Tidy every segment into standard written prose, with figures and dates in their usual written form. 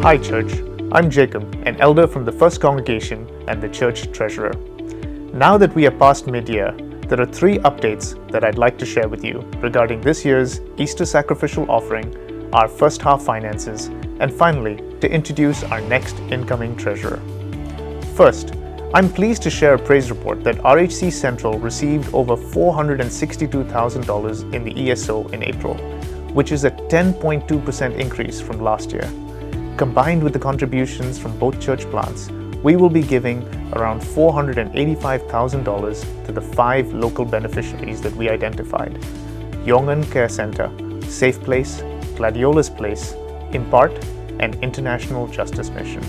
Hi Church, I'm Jacob, an elder from the First Congregation and the Church Treasurer. Now that we are past mid-year, there are 3 updates that I'd like to share with you regarding this year's Easter Sacrificial Offering, our first half finances, and finally, to introduce our next incoming treasurer. First, I'm pleased to share a praise report that RHC Central received over $462,000 in the ESO in April, which is a 10.2% increase from last year. Combined with the contributions from both church plants, we will be giving around $485,000 to the 5 local beneficiaries that we identified: Yongan Care Center, Safe Place, Gladiolus Place, Impart, and International Justice Mission.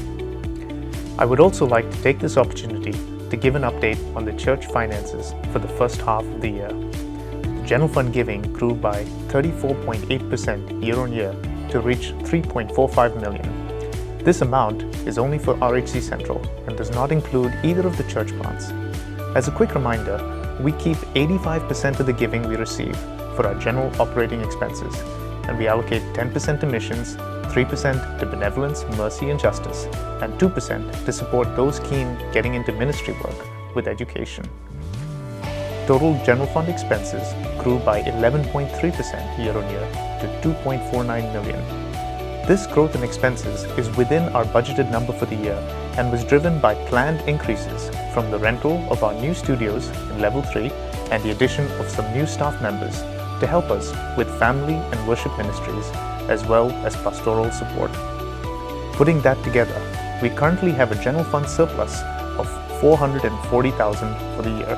I would also like to take this opportunity to give an update on the church finances for the first half of the year. The general fund giving grew by 34.8% year on year to reach $3.45 million. This amount is only for RHC Central and does not include either of the church plants. As a quick reminder, we keep 85% of the giving we receive for our general operating expenses, and we allocate 10% to missions, 3% to benevolence, mercy, and justice, and 2% to support those keen getting into ministry work with education. Total general fund expenses grew by 11.3% year on year to $2.49 million. This growth in expenses is within our budgeted number for the year and was driven by planned increases from the rental of our new studios in Level 3 and the addition of some new staff members to help us with family and worship ministries as well as pastoral support. Putting that together, we currently have a general fund surplus of $440,000 for the year.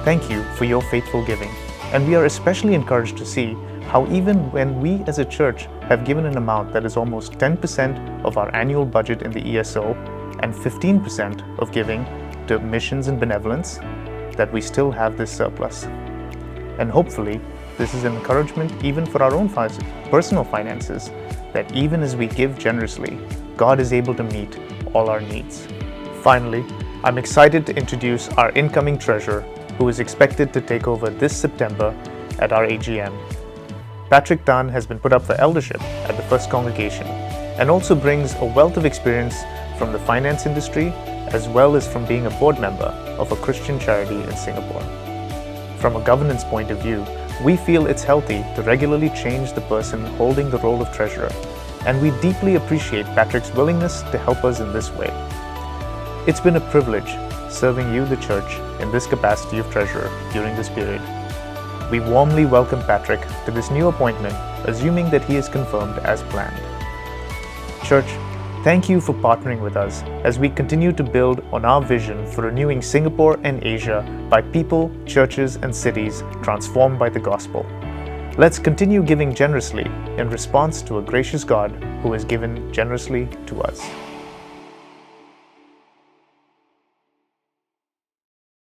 Thank you for your faithful giving, and we are especially encouraged to see how even when we as a church have given an amount that is almost 10% of our annual budget in the ESO and 15% of giving to missions and benevolence, that we still have this surplus. And hopefully, this is an encouragement even for our own personal finances, that even as we give generously, God is able to meet all our needs. Finally, I'm excited to introduce our incoming treasurer, who is expected to take over this September at our AGM. Patrick Dunn has been put up for eldership at the First Congregation and also brings a wealth of experience from the finance industry as well as from being a board member of a Christian charity in Singapore. From a governance point of view, we feel it's healthy to regularly change the person holding the role of treasurer, and we deeply appreciate Patrick's willingness to help us in this way. It's been a privilege serving you, the church, in this capacity of treasurer during this period. We warmly welcome Patrick to this new appointment, assuming that he is confirmed as planned. Church, thank you for partnering with us as we continue to build on our vision for renewing Singapore and Asia by people, churches, and cities transformed by the gospel. Let's continue giving generously in response to a gracious God who has given generously to us.